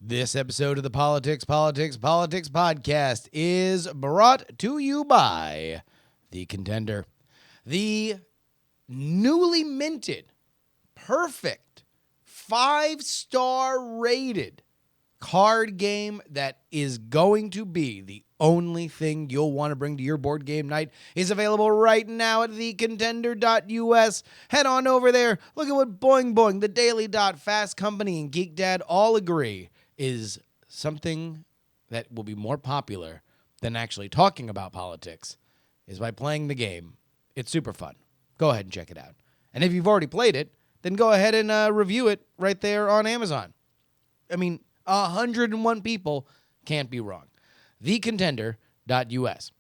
This episode of the Politics podcast is brought to you by The Contender. The newly minted, perfect, 5-star rated card game that is going to be the only thing you'll want to bring to your board game night is available right now at thecontender.us. Head on over there. Look at what Boing Boing, the Daily Dot, Fast Company, and Geek Dad all agree is something that will be more popular than actually talking about politics is by playing the game. It's super fun. Go ahead and check it out. And if you've already played it, then go ahead and review it right there on Amazon. I mean, 101 people can't be wrong. Thecontender.us.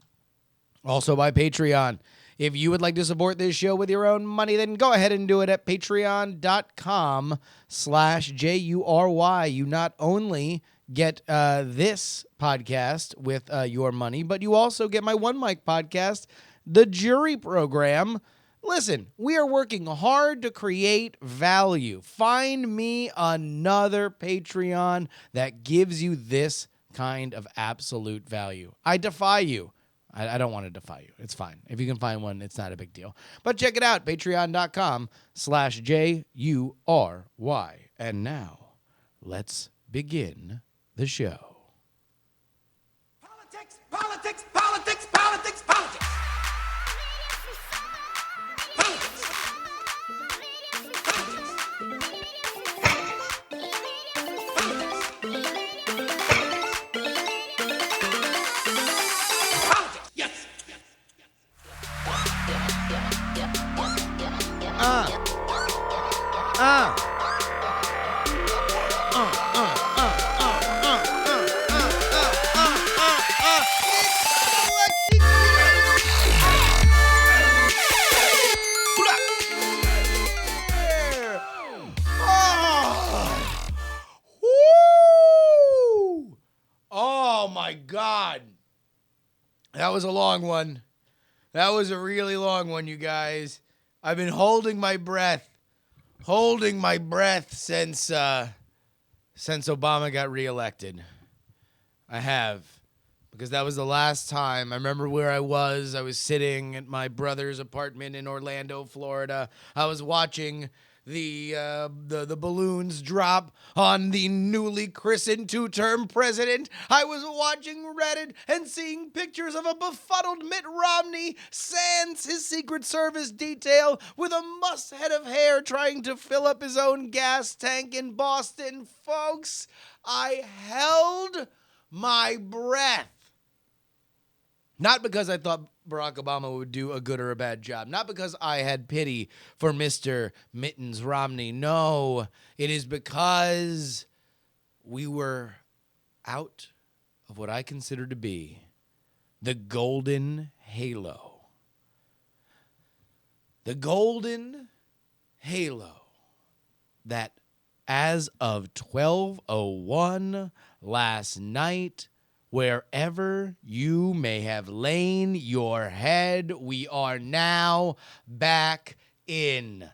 Also by Patreon. If you would like to support this show with your own money, then go ahead and do it at patreon.com/JURY. You not only get this podcast with your money, but you also get my One Mic podcast, The Jury Program. Listen, we are working hard to create value. Find me another Patreon that gives you this kind of absolute value. I defy you. I don't want to defy you. It's fine. If you can find one, it's not a big deal. But check it out, patreon.com/JURY. And now, let's begin the show. Politics, politics, politics, politics, politics. Oh my God. That was a long one. That was a really long one, you guys. I've been holding my breath since Obama got reelected. I have, because that was the last time. I remember where I was. I was sitting at my brother's apartment in Orlando, Florida. I was watching the balloons drop on the newly christened two-term president. I was watching Reddit and seeing pictures of a befuddled Mitt Romney sans his Secret Service detail with a musk head of hair trying to fill up his own gas tank in Boston. Folks, I held my breath. Not because I thought Barack Obama would do a good or a bad job. Not because I had pity for Mr. Mittens Romney. No, it is because we were out of what I consider to be the golden halo. The golden halo that as of 12:01 last night, wherever you may have lain your head, we are now back in.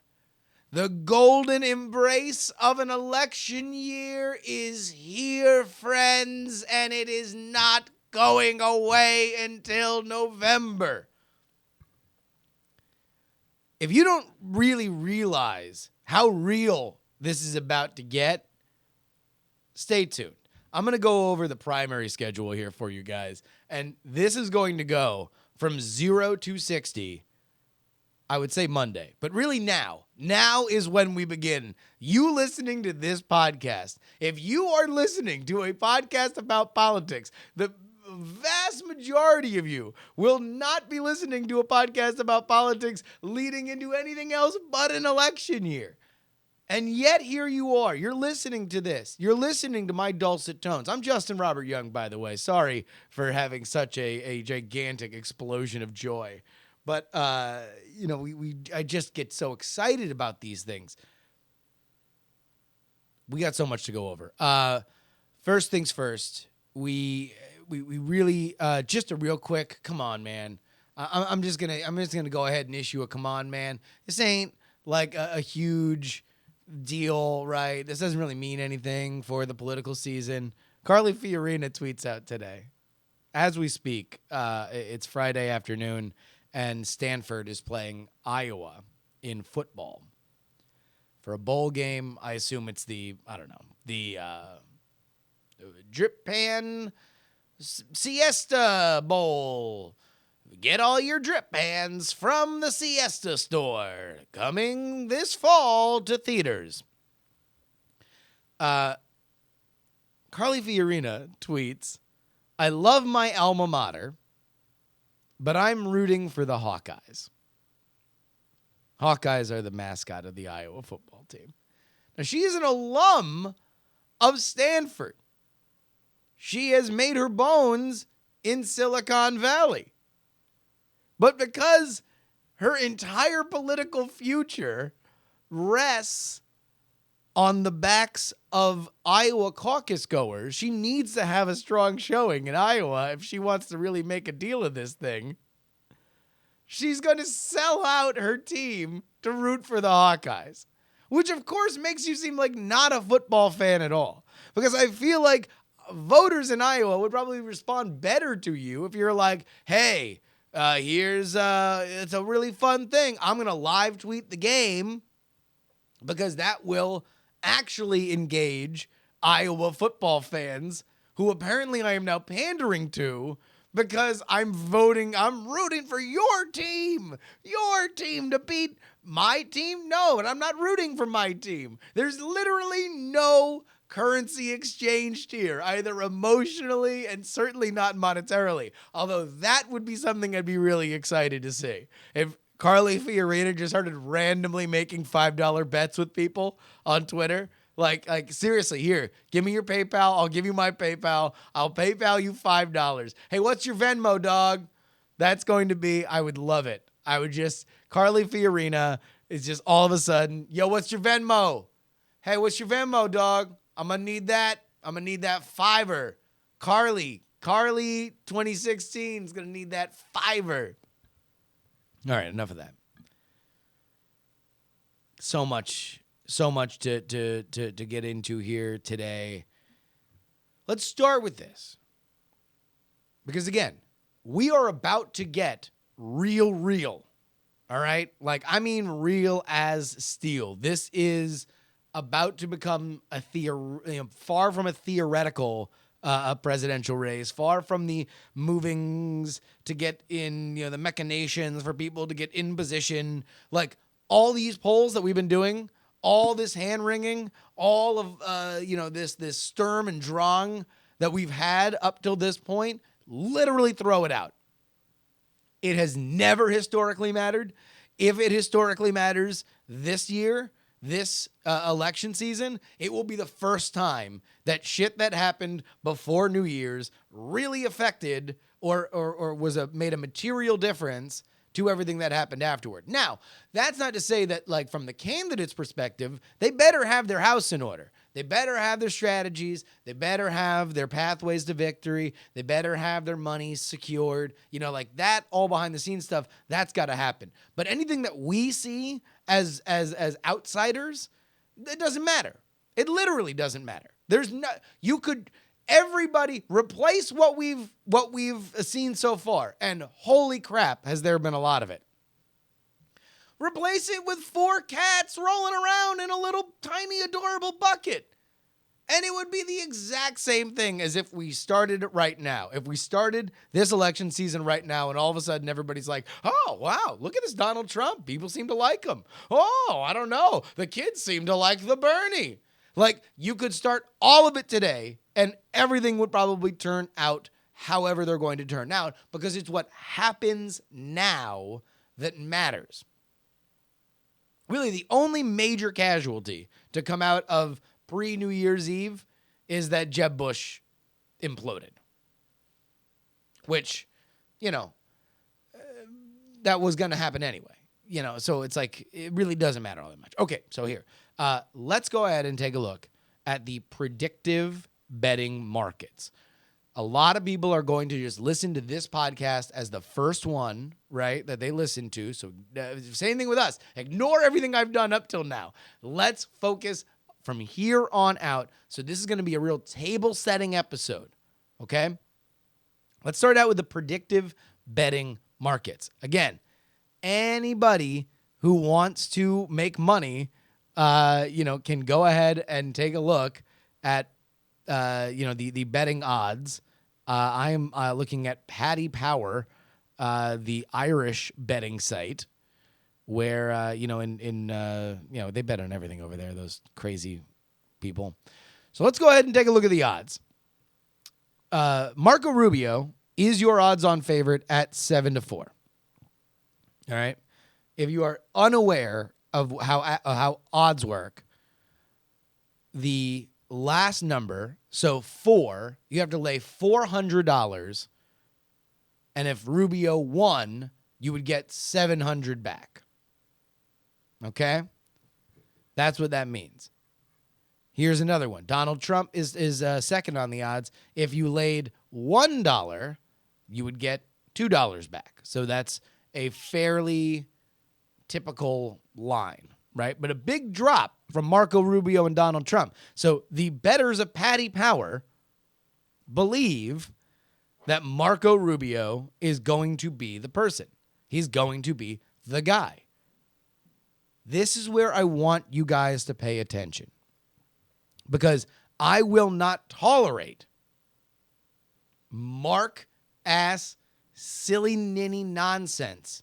The golden embrace of an election year is here, friends, and it is not going away until November. If you don't really realize how real this is about to get, stay tuned. I'm going to go over the primary schedule here for you guys, and this is going to go from 0 to 60, I would say Monday, but really now is when we begin. You listening to this podcast, if you are listening to a podcast about politics, the vast majority of you will not be listening to a podcast about politics leading into anything else but an election year. And yet here you are. You're listening to this. You're listening to my dulcet tones. I'm Justin Robert Young, by the way. Sorry for having such a gigantic explosion of joy. But, I just get so excited about these things. We got so much to go over. First things first, we really, just a real quick, come on, man. I'm just gonna go ahead and issue a come on, man. This ain't like a huge deal, right? This doesn't really mean anything for the political season. Carly Fiorina tweets out today. As we speak, it's Friday afternoon, and Stanford is playing Iowa in football for a bowl game. I assume it's the Drip Pan Siesta Bowl. Get all your drip pans from the Siesta store. Coming this fall to theaters. Carly Fiorina tweets, I love my alma mater, but I'm rooting for the Hawkeyes. Hawkeyes are the mascot of the Iowa football team. Now, she is an alum of Stanford. She has made her bones in Silicon Valley. But because her entire political future rests on the backs of Iowa caucus goers, she needs to have a strong showing in Iowa if she wants to really make a deal of this thing. She's going to sell out her team to root for the Hawkeyes, which of course makes you seem like not a football fan at all. Because I feel like voters in Iowa would probably respond better to you if you're like, hey, it's a really fun thing. I'm going to live tweet the game because that will actually engage Iowa football fans who apparently I am now pandering to because I'm rooting for your team to beat my team. No, and I'm not rooting for my team. There's literally no currency exchanged here, either emotionally and certainly not monetarily. Although that would be something I'd be really excited to see. If Carly Fiorina just started randomly making $5 bets with people on Twitter. Like seriously, here, give me your PayPal. I'll give you my PayPal. I'll PayPal you $5. Hey, what's your Venmo, dog? That's going to be, I would love it. Carly Fiorina is just all of a sudden, yo, what's your Venmo? Hey, what's your Venmo, dog? I'm going to need that. I'm going to need that $5. Carly 2016 is going to need that $5. All right, enough of that. So much to get into here today. Let's start with this. Because again, we are about to get real. All right? Like, I mean real as steel. This is about to become far from a theoretical presidential race, far from the movings to get in, the machinations for people to get in position. Like, all these polls that we've been doing, all this hand wringing, all of this Sturm and Drang that we've had up till this point, literally throw it out. It has never historically mattered. If it historically matters this year, this election season, it will be the first time that shit that happened before New Year's really affected or made a material difference to everything that happened afterward. Now, that's not to say that, like, from the candidate's perspective, they better have their house in order. They better have their strategies. They better have their pathways to victory. They better have their money secured. Like that, all behind the scenes stuff, that's got to happen. But anything that we see as outsiders, it doesn't matter. It literally doesn't matter. Everybody replace what we've seen so far, and holy crap, has there been a lot of it. Replace it with 4 cats rolling around in a little tiny adorable bucket. And it would be the exact same thing as if we started it right now. If we started this election season right now and all of a sudden everybody's like, oh, wow, look at this Donald Trump. People seem to like him. Oh, I don't know. The kids seem to like the Bernie. Like, you could start all of it today and everything would probably turn out however they're going to turn out, because it's what happens now that matters. Really, the only major casualty to come out of pre-New Year's Eve is that Jeb Bush imploded. Which, that was going to happen anyway. So it's like, it really doesn't matter all that much. Okay, so here. Let's go ahead and take a look at the predictive betting markets. A lot of people are going to just listen to this podcast as the first one, right, that they listen to. So same thing with us. Ignore everything I've done up till now. Let's focus from here on out. So this is going to be a real table setting episode, okay? Let's start out with the predictive betting markets. Again, anybody who wants to make money, can go ahead and take a look at the betting odds. I am looking at Paddy Power, the Irish betting site, where they bet on everything over there. Those crazy people. So let's go ahead and take a look at the odds. Marco Rubio is your odds-on favorite at 7-4. All right. If you are unaware of how odds work, the last number, so 4, you have to lay $400, and if Rubio won, you would get $700 back. Okay? That's what that means. Here's another one. Donald Trump is second on the odds. If you laid $1, you would get $2 back. So that's a fairly typical line, right? But a big drop from Marco Rubio and Donald Trump. So the bettors of Paddy Power believe that Marco Rubio is going to be the person. He's going to be the guy. This is where I want you guys to pay attention, because I will not tolerate mark-ass, silly ninny nonsense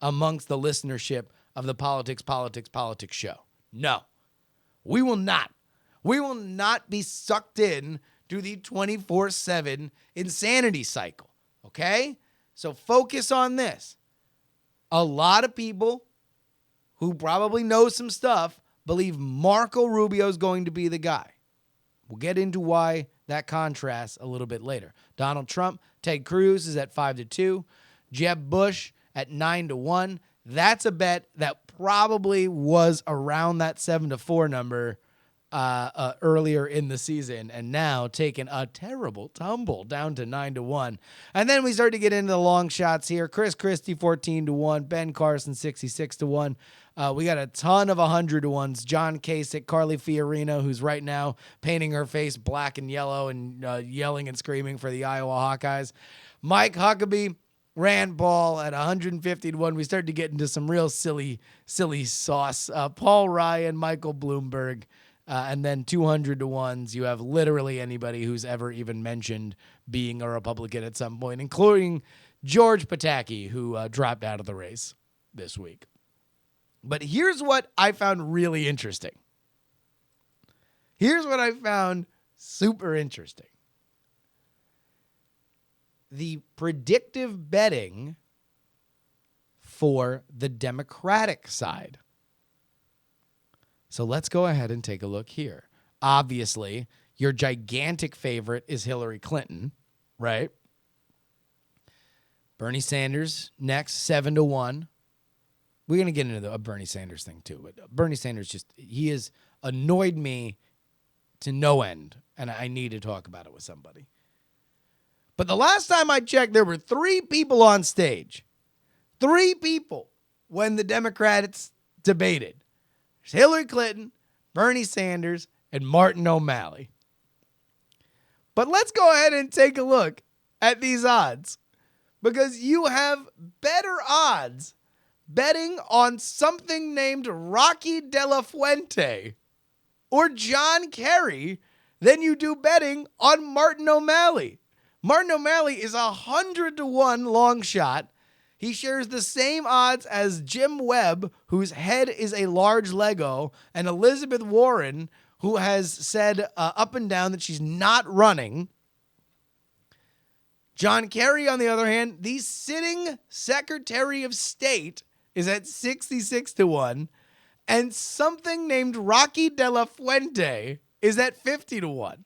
amongst the listenership of the Politics show. No, we will not. We will not be sucked in to the 24/7 insanity cycle, okay? So focus on this. A lot of people who probably know some stuff believe Marco Rubio is going to be the guy. We'll get into why that contrasts a little bit later. Donald Trump, Ted Cruz is at 5-2. Jeb Bush at 9-1. That's a bet that probably was around that 7-4 number earlier in the season, and now taking a terrible tumble down to 9-1. And then we start to get into the long shots here. Chris Christie 14-1, Ben Carson 66-1. We got a ton of 100-1s. John Kasich, Carly Fiorina, who's right now painting her face black and yellow and yelling and screaming for the Iowa Hawkeyes. Mike Huckabee, Rand Paul at 150-1. We started to get into some real silly sauce. Paul Ryan, Michael Bloomberg, and then 200-1s. You have literally anybody who's ever even mentioned being a Republican at some point, including George Pataki, who dropped out of the race this week. But here's what I found really interesting. Here's what I found super interesting. The predictive betting for the Democratic side. So let's go ahead and take a look here. Obviously, your gigantic favorite is Hillary Clinton, right? Bernie Sanders next, 7-1. We're going to get into a Bernie Sanders thing too, but Bernie Sanders he has annoyed me to no end, and I need to talk about it with somebody. But the last time I checked, there were 3 people on stage. 3 people when the Democrats debated. There's Hillary Clinton, Bernie Sanders, and Martin O'Malley. But let's go ahead and take a look at these odds, because you have better odds betting on something named Rocky De La Fuente or John Kerry than you do betting on Martin O'Malley. Martin O'Malley is 100-1 long shot. He shares the same odds as Jim Webb, whose head is a large Lego, and Elizabeth Warren, who has said up and down that she's not running. John Kerry, on the other hand, the sitting Secretary of State, is at 66-1, and something named Rocky De La Fuente is at 50-1.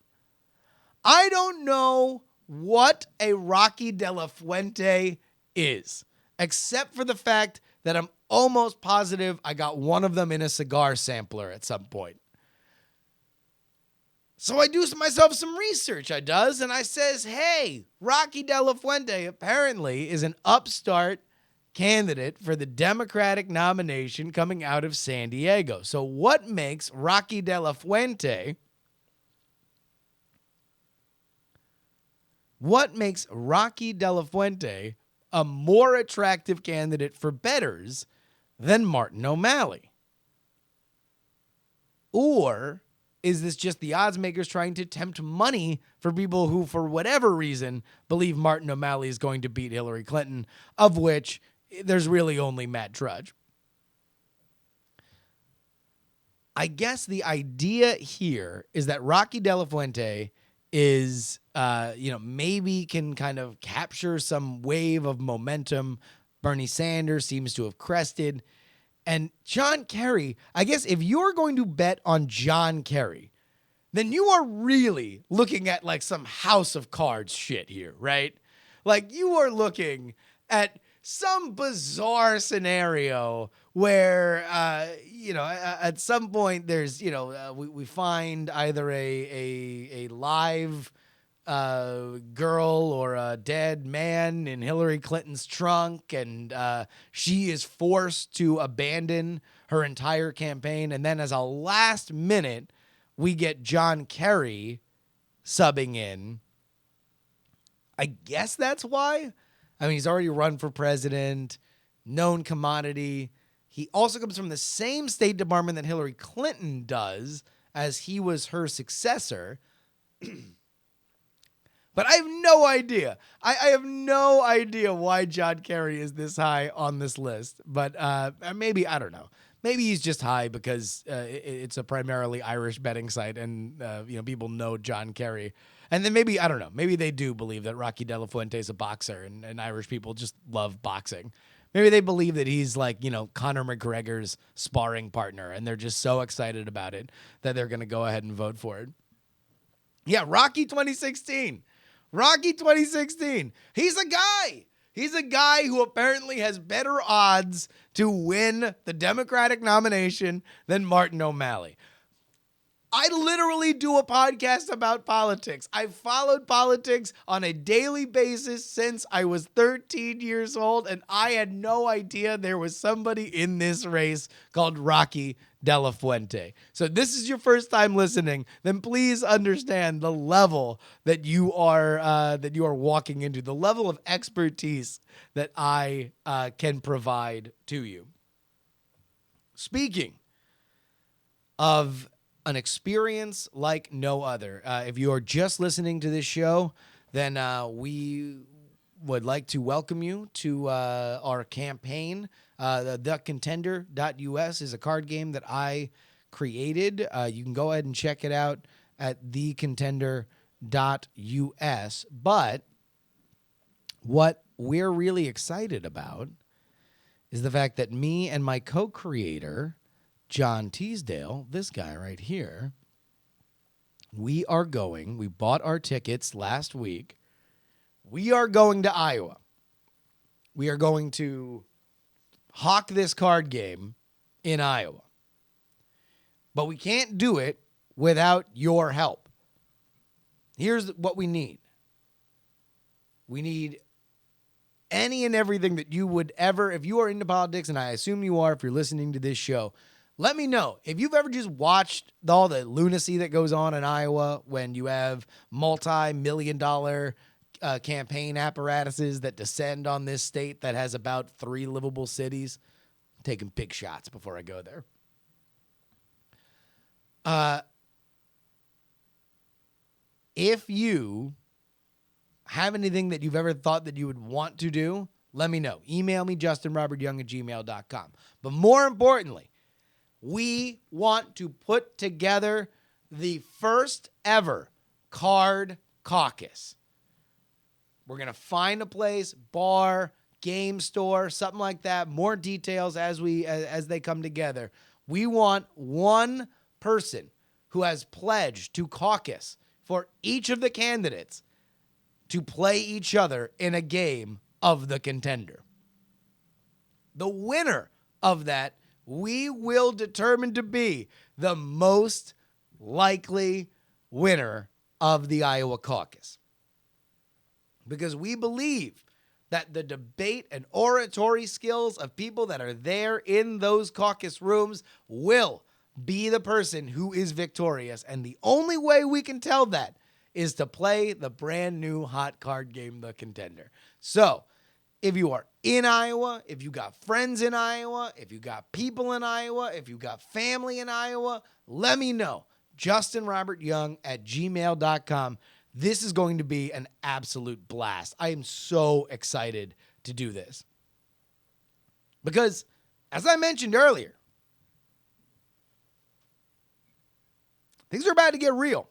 I don't know what a Rocky De La Fuente is, except for the fact that I'm almost positive I got one of them in a cigar sampler at some point. So I do myself some research, and I says, hey, Rocky De La Fuente apparently is an upstart candidate for the Democratic nomination coming out of San Diego. So what makes Rocky De La Fuente a more attractive candidate for bettors than Martin O'Malley? Or is this just the odds makers trying to tempt money for people who, for whatever reason, believe Martin O'Malley is going to beat Hillary Clinton, of which there's really only Matt Drudge? I guess the idea here is that Rocky De La Fuente is, maybe can kind of capture some wave of momentum. Bernie Sanders seems to have crested. And John Kerry, I guess if you're going to bet on John Kerry, then you are really looking at like some House of Cards shit here, right? Like you are looking at some bizarre scenario where, at some point there's, we find either a live girl or a dead man in Hillary Clinton's trunk, and she is forced to abandon her entire campaign. And then as a last minute, we get John Kerry subbing in. I guess that's why. I mean, he's already run for president, known commodity. He also comes from the same State Department that Hillary Clinton does, as he was her successor. But I have no idea. I have no idea why John Kerry is this high on this list. But maybe, I don't know. Maybe he's just high because it's a primarily Irish betting site and, people know John Kerry. And then maybe, I don't know, maybe they do believe that Rocky De La Fuente is a boxer and Irish people just love boxing. Maybe they believe that he's like, Conor McGregor's sparring partner and they're just so excited about it that they're going to go ahead and vote for it. Yeah, Rocky 2016. Rocky 2016. He's a guy. He's a guy who apparently has better odds to win the Democratic nomination than Martin O'Malley. I literally do a podcast about politics. I've followed politics on a daily basis since I was 13 years old, and I had no idea there was somebody in this race called Rocky De La Fuente. So this is your first time listening, then please understand the level that you are walking into, the level of expertise that I can provide to you. Speaking of an experience like no other. If you are just listening to this show, then we would like to welcome you to our campaign. TheContender.us is a card game that I created. You can go ahead and check it out at TheContender.us. But what we're really excited about is the fact that me and my co-creator, John Teasdale, this guy right here, we bought our tickets last week. We are going to Iowa. We are going to hawk this card game in Iowa. But we can't do it without your help. Here's what we need. We need any and everything that you would ever, if you are into politics, and I assume you are if you're listening to this show, let me know if you've ever just watched all the lunacy that goes on in Iowa when you have multi-million-dollar campaign apparatuses that descend on this state that has about 3 livable cities. I'm taking big shots before I go there. If you have anything that you've ever thought that you would want to do, let me know. Email me, justinrobertyoung@gmail.com. But more importantly, we want to put together the first ever card caucus. We're going to find a place, bar, game store, something like that. More details as they come together. We want one person who has pledged to caucus for each of the candidates to play each other in a game of the contender. The winner of that we will determine to be the most likely winner of the Iowa caucus. Because we believe that the debate and oratory skills of people that are there in those caucus rooms will be the person who is victorious. And the only way we can tell that is to play the brand new hot card game, The Contender. So if you are in Iowa, if you got friends in Iowa, if you got people in Iowa, if you got family in Iowa, let me know. JustinRobertYoung@gmail.com. This is going to be an absolute blast. I am so excited to do this. Because, as I mentioned earlier, things are about to get real.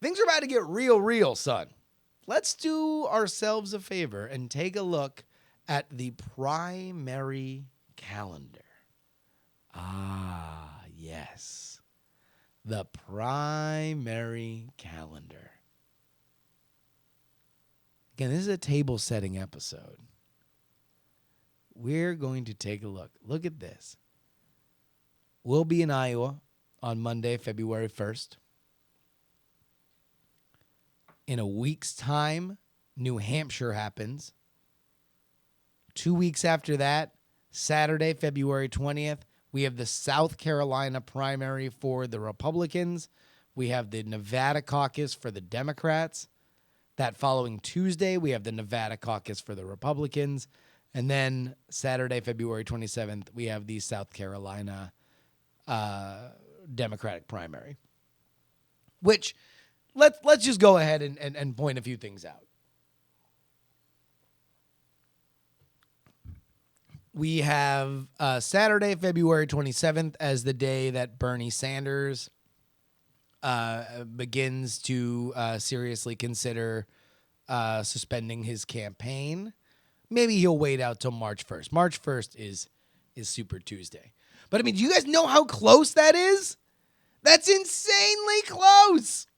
Things are about to get real, son. Let's do ourselves a favor and take a look at the primary calendar. Ah, yes. The primary calendar. Again, this is a table setting episode. We're going to take a look. Look at this. We'll be in Iowa on Monday, February 1st. In a week's time, New Hampshire happens. 2 weeks after that, Saturday, February 20th, we have the South Carolina primary for the Republicans. We have the Nevada caucus for the Democrats. That following Tuesday, we have the Nevada caucus for the Republicans. And then Saturday, February 27th, we have the South Carolina Democratic primary. Which, let's just go ahead and point a few things out. We have Saturday, February 27th as the day that Bernie Sanders begins to seriously consider suspending his campaign. Maybe he'll wait out till March 1st. March 1st is Super Tuesday. But, I mean, do you guys know how close that is? That's insanely close.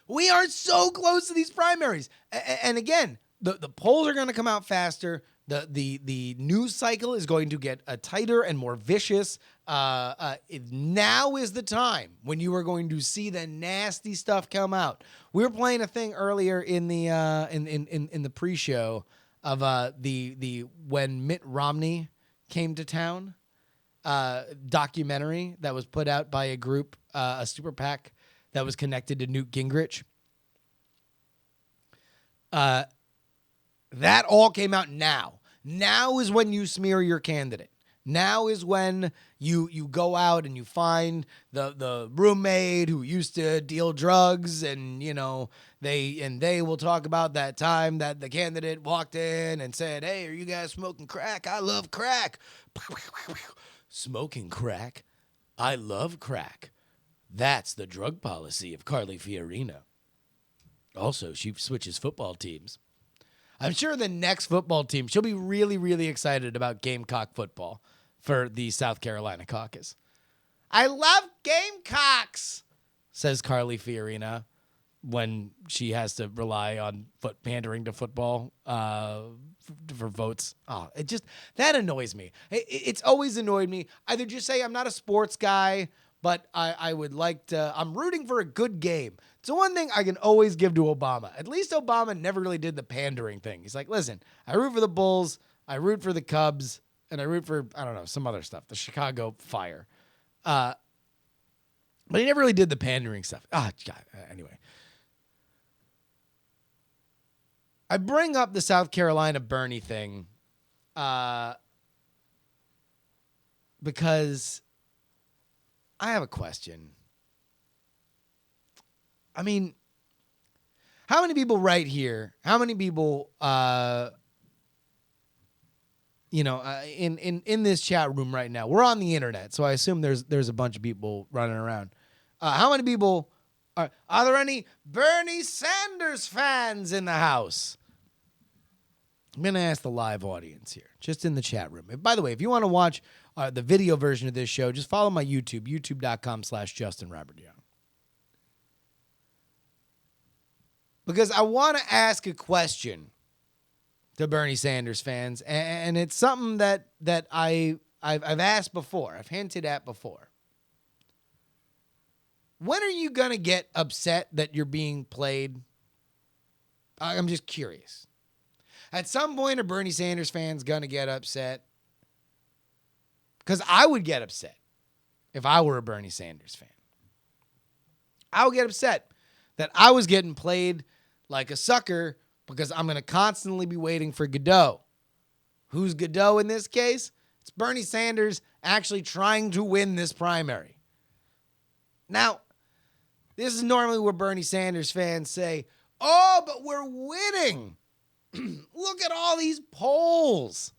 We are so close to these primaries. And again, the polls are going to come out faster. The news cycle is going to get tighter and more vicious. Now is the time when you are going to see the nasty stuff come out. We were playing a thing earlier in the in the pre-show of the when Mitt Romney came to town documentary that was put out by a group, a super PAC that was connected to Newt Gingrich. That all came out now. Now is when you smear your candidate. Now is when you go out and you find the roommate who used to deal drugs, and they will talk about that time that the candidate walked in and said, "Hey, are you guys smoking crack? I love crack." Smoking crack? I love crack. That's the drug policy of Carly Fiorina. Also, she switches football teams. I'm sure the next football team, she'll be really, really excited about Gamecock football for the South Carolina caucus. I love Gamecocks, says Carly Fiorina when she has to rely on pandering to football for votes. Oh, that annoys me. It's always annoyed me. Either just say I'm not a sports guy, but I would like to, I'm rooting for a good game. It's the one thing I can always give to Obama. At least Obama never really did the pandering thing. He's like, listen, I root for the Bulls, I root for the Cubs, and I root for, I don't know, some other stuff, the Chicago Fire. But he never really did the pandering stuff. God. Anyway. I bring up the South Carolina Bernie thing because I have a question. I mean, how many people right here, how many people, in this chat room right now, we're on the internet, so I assume there's a bunch of people running around. How many people are there any Bernie Sanders fans in the house? I'm going to ask the live audience here, just in the chat room. And by the way, if you want to watch the video version of this show, just follow my YouTube, youtube.com/JustinRobertYoung. Because I want to ask a question to Bernie Sanders fans, and it's something that I've asked before, I've hinted at before. when are you going to get upset that you're being played? I'm just curious. At some point, are Bernie Sanders fans going to get upset? Because I would get upset if I were a Bernie Sanders fan. I would get upset that I was getting played like a sucker because I'm going to constantly be waiting for Godot. Who's Godot in this case? It's Bernie Sanders actually trying to win this primary. Now, this is normally where Bernie Sanders fans say, oh, but we're winning. Look at all these polls.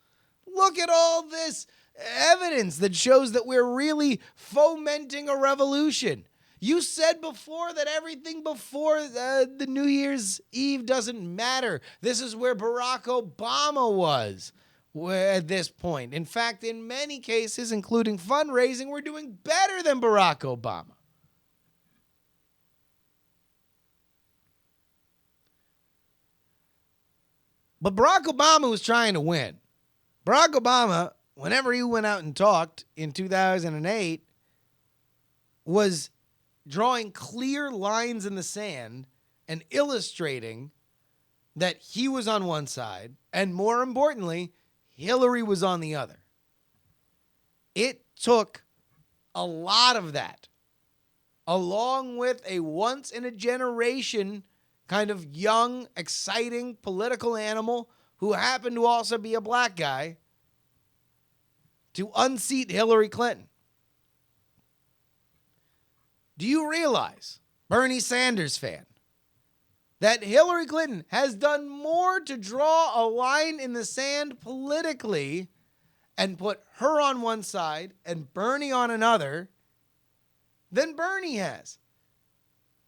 Look at all this evidence that shows that we're really fomenting a revolution. You said before that everything before the New Year's Eve doesn't matter. This is where Barack Obama was at this point. In fact, in many cases, including fundraising, we're doing better than Barack Obama. But Barack Obama was trying to win. Barack Obama, whenever he went out and talked in 2008, was drawing clear lines in the sand and illustrating that he was on one side, and more importantly, Hillary was on the other. It took a lot of that, along with a once-in-a-generation kind of young, exciting political animal who happened to also be a black guy, to unseat Hillary Clinton. Do you realize, Bernie Sanders fan, that Hillary Clinton has done more to draw a line in the sand politically and put her on one side and Bernie on another than Bernie has?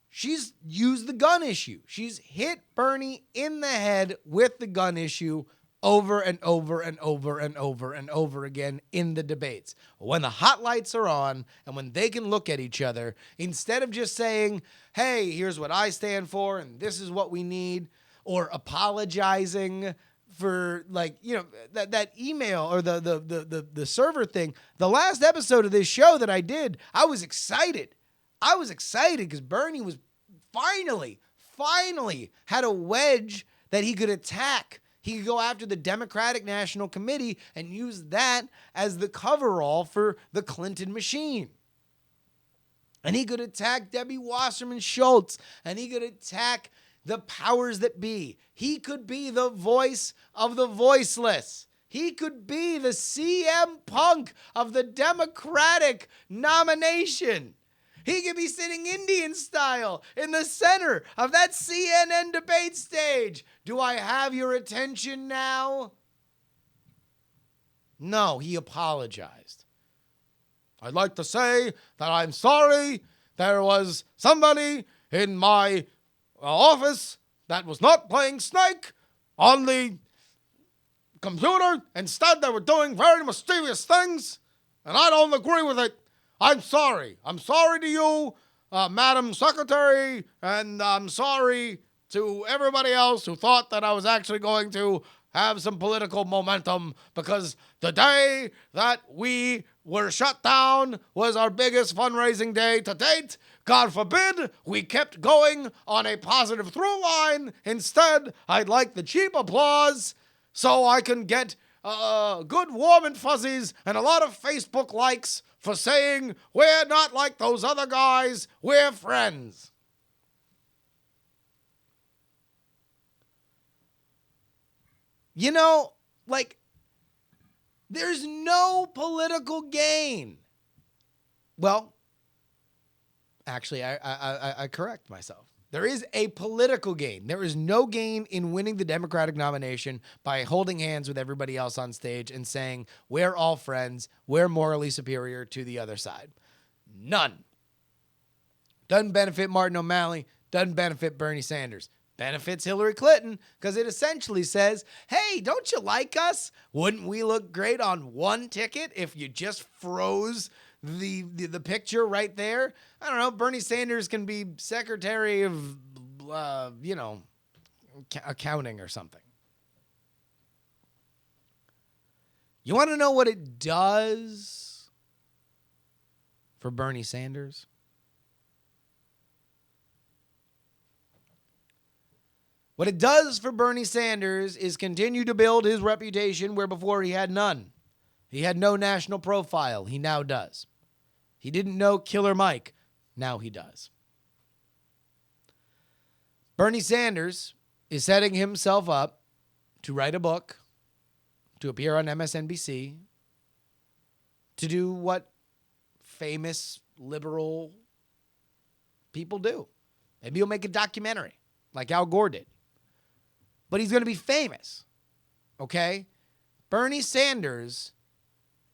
She's used the gun issue. She's hit Bernie in the head with the gun issue over and over and over and over and over again in the debates. When the hot lights are on and when they can look at each other, instead of just saying, hey, here's what I stand for and this is what we need, or apologizing for, like, you know, that email or the server thing. The last episode of this show that I did, I was excited. I was excited because Bernie was finally had a wedge that he could attack. He could go after the Democratic National Committee and use that as the coverall for the Clinton machine. And he could attack Debbie Wasserman Schultz, and he could attack the powers that be. He could be the voice of the voiceless. He could be the CM Punk of the Democratic nomination. He could be sitting Indian style in the center of that CNN debate stage. Do I have your attention now? No, he apologized. I'd like to say that I'm sorry there was somebody in my office that was not playing Snake on the computer. Instead, they were doing very mysterious things, and I don't agree with it. I'm sorry. I'm sorry to you, Madam Secretary, and I'm sorry to everybody else who thought that I was actually going to have some political momentum, because the day that we were shut down was our biggest fundraising day to date. God forbid we kept going on a positive through line. Instead, I'd like the cheap applause so I can get good warm and fuzzies and a lot of Facebook likes for saying we're not like those other guys, we're friends. You know, like, there's no political gain. Well, actually, I correct myself. There is a political gain. There is no gain in winning the Democratic nomination by holding hands with everybody else on stage and saying, we're all friends, we're morally superior to the other side. None. Doesn't benefit Martin O'Malley, doesn't benefit Bernie Sanders. Benefits Hillary Clinton because it essentially says, hey, don't you like us? Wouldn't we look great on one ticket if you just froze the picture right there? I don't know. Bernie Sanders can be Secretary of, accounting or something. You want to know what it does for Bernie Sanders? What it does for Bernie Sanders is continue to build his reputation where before he had none. He had no national profile. He now does. He didn't know Killer Mike. Now he does. Bernie Sanders is setting himself up to write a book, to appear on MSNBC, to do what famous liberal people do. Maybe he'll make a documentary like Al Gore did. But he's going to be famous, okay? Bernie Sanders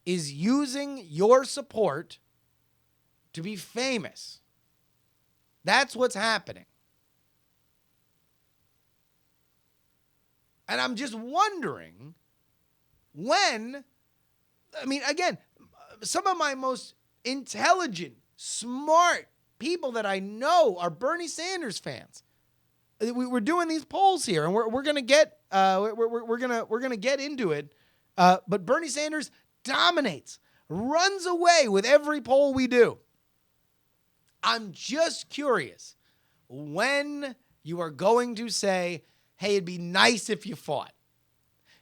is using your support to be famous. That's what's happening. And I'm just wondering when, again, some of my most intelligent, smart people that I know are Bernie Sanders fans. We're doing these polls here, and we're gonna get we're gonna get into it. But Bernie Sanders dominates, runs away with every poll we do. I'm just curious when you are going to say, "Hey, it'd be nice if you fought.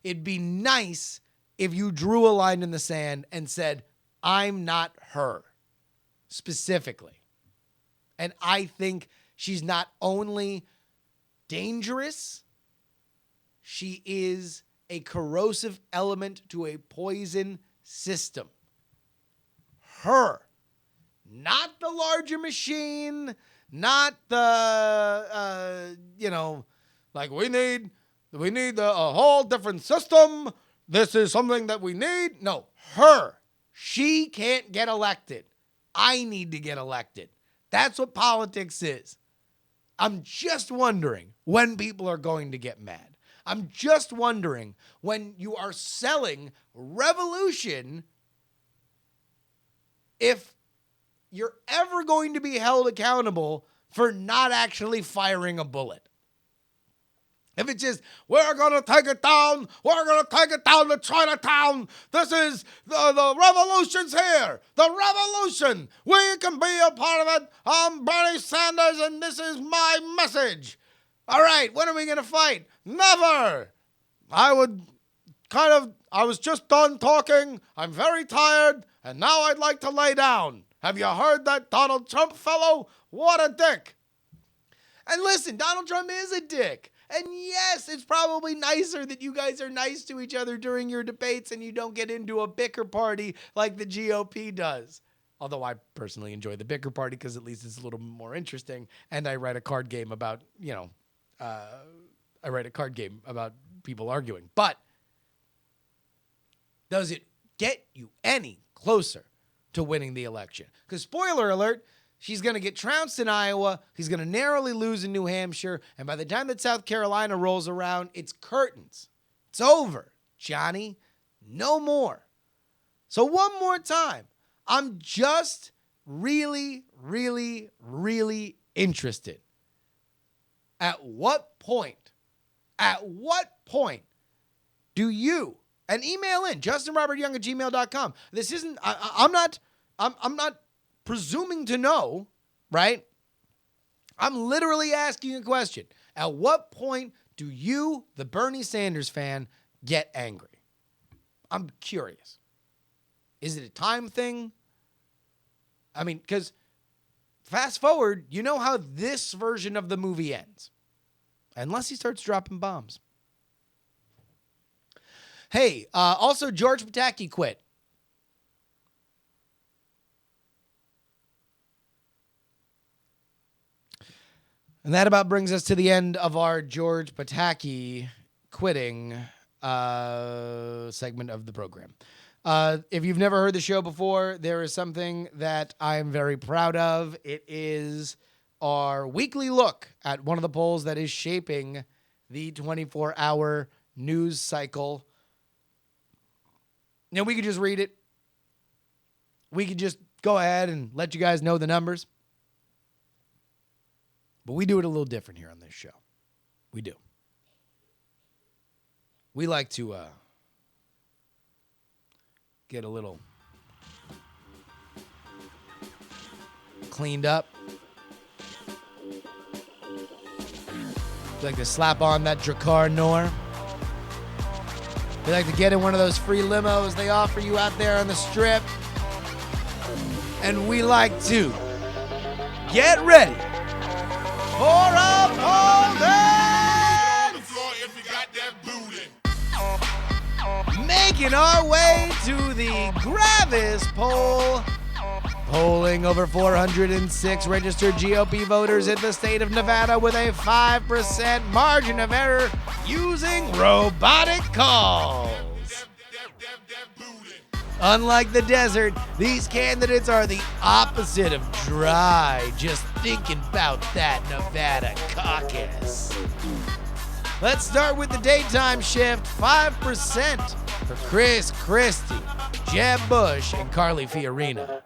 It'd be nice if you drew a line in the sand and said, I'm not her," specifically. And I think she's not only dangerous, she is a corrosive element to a poison system. Her. Not the larger machine, not the, like we need a whole different system. This is something that we need. No, her. She can't get elected. I need to get elected. That's what politics is. I'm just wondering when people are going to get mad. I'm just wondering when you are selling revolution if you're ever going to be held accountable for not actually firing a bullet. If it's just, we're going to take it down to Chinatown. This is, the revolution's here. The revolution. We can be a part of it. I'm Bernie Sanders and this is my message. All right, when are we going to fight? Never. I was just done talking. I'm very tired and now I'd like to lay down. Have you heard that Donald Trump fellow? What a dick. And listen, Donald Trump is a dick. And yes, it's probably nicer that you guys are nice to each other during your debates and you don't get into a bicker party like the GOP does. Although I personally enjoy the bicker party because at least it's a little more interesting. And I write a card game about, people arguing. But does it get you any closer to winning the election? Because spoiler alert, she's going to get trounced in Iowa. He's going to narrowly lose in New Hampshire. And by the time that South Carolina rolls around, it's curtains. It's over, Johnny. No more. So one more time, I'm just really, really, really interested. At what point do you, and email in, justinrobertyoung@gmail.com. This isn't, I'm not presuming to know, right? I'm literally asking a question. At what point do you, the Bernie Sanders fan, get angry? I'm curious. Is it a time thing? Because fast forward, you know how this version of the movie ends. Unless he starts dropping bombs. Hey, also George Pataki quit. And that about brings us to the end of our George Pataki quitting segment of the program. If you've never heard the show before, there is something that I am very proud of. It is our weekly look at one of the polls that is shaping the 24-hour news cycle. Now, we could just read it. We could just go ahead and let you guys know the numbers. But we do it a little different here on this show. We do. We like to get a little cleaned up. You like to slap on that Dracar Nor? You like to get in one of those free limos they offer you out there on the strip? And we like to get ready for a pole dance! Making our way to the Gravis poll. Polling over 406 registered GOP voters in the state of Nevada with a 5% margin of error using robotic calls. Unlike the desert, these candidates are the opposite of dry, just thinking about that Nevada caucus. Let's start with the daytime shift. 5% for Chris Christie, Jeb Bush, and Carly Fiorina.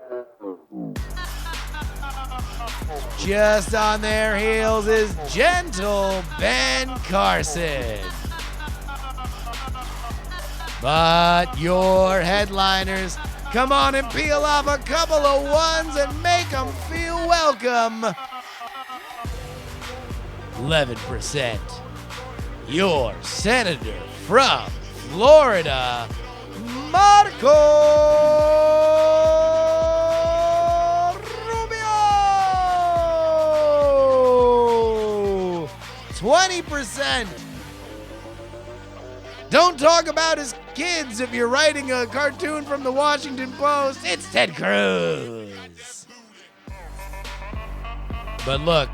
Just on their heels is gentle Ben Carson. But your headliners, come on and peel off a couple of ones and make them feel welcome. 11%. Your senator from Florida, Marco 20%. Don't talk about his kids if you're writing a cartoon from the Washington Post. It's Ted Cruz. But look,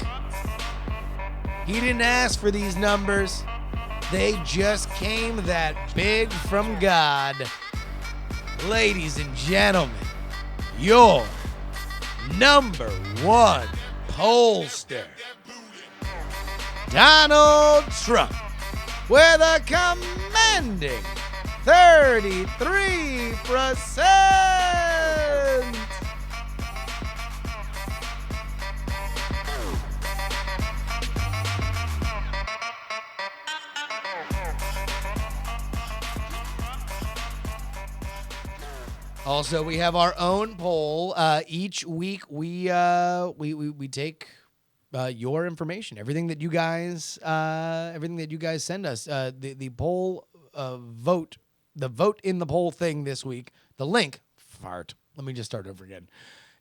he didn't ask for these numbers. They just came that big from God. Ladies and gentlemen, your number one pollster, Donald Trump, with a commanding 33%. Also, we have our own poll. Each week, we take your information, everything that you guys send us. The poll vote, the vote in the poll thing this week. The link, fart. Let me just start over again.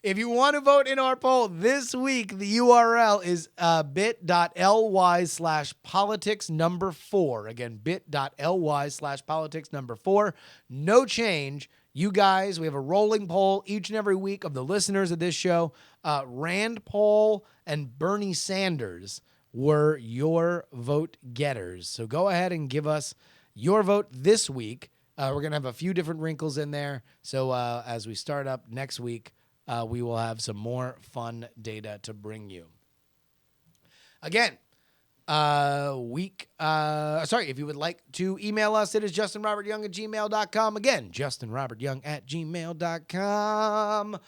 If you want to vote in our poll this week, the URL is bit.ly/politics4. Again, bit.ly/politics4. No change. You guys, we have a rolling poll each and every week of the listeners of this show. Rand Paul and Bernie Sanders were your vote getters. So go ahead and give us your vote this week. We're going to have a few different wrinkles in there. So as we start up next week, we will have some more fun data to bring you. Again, if you would like to email us, it is justinrobertyoung@gmail.com. Again, justinrobertyoung@gmail.com.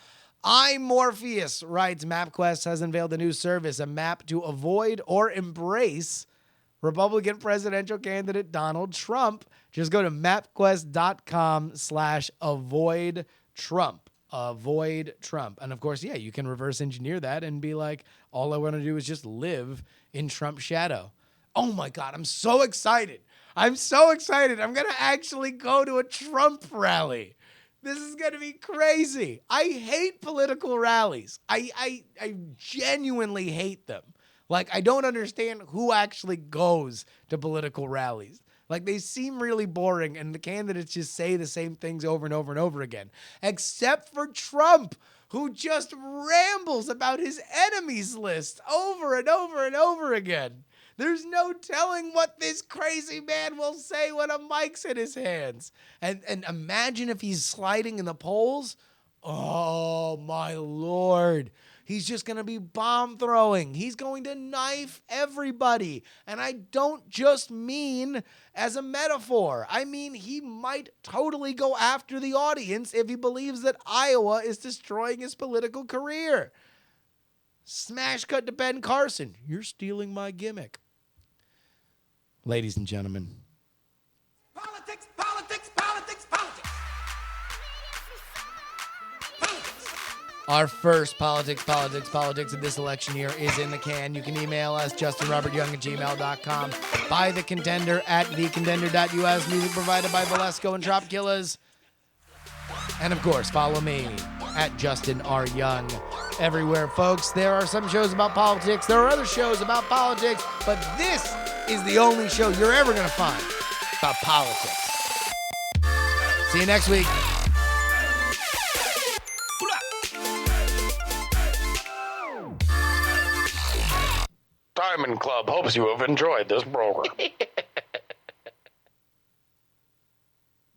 I'm Morpheus writes, MapQuest has unveiled a new service, a map to avoid or embrace Republican presidential candidate Donald Trump. Just go to mapquest.com/avoid Trump. Avoid Trump. And of course, yeah, you can reverse engineer that and be like, all I want to do is just live in Trump's shadow. Oh my God, I'm so excited. I'm going to actually go to a Trump rally. This is going to be crazy. I hate political rallies. I genuinely hate them. Like, I don't understand who actually goes to political rallies. Like, they seem really boring, and the candidates just say the same things over and over and over again. Except for Trump, who just rambles about his enemies list over and over and over again. There's no telling what this crazy man will say when a mic's in his hands. And imagine if he's sliding in the polls. Oh, my Lord. He's just going to be bomb throwing. He's going to knife everybody. And I don't just mean as a metaphor. I mean, he might totally go after the audience if he believes that Iowa is destroying his political career. Smash cut to Ben Carson. You're stealing my gimmick. Ladies and gentlemen. Politics, politics, politics, politics. Politics. Our first politics of this election year is in the can. You can email us, justinrobertyoung@gmail.com. Buy The Contender at thecontender.us. Music provided by Valesco and Trop Killers. And of course, follow me at Justin R. Young everywhere, folks. There are some shows about politics. There are other shows about politics, but this is the only show you're ever going to find about politics. See you next week. Diamond Club hopes you have enjoyed this program.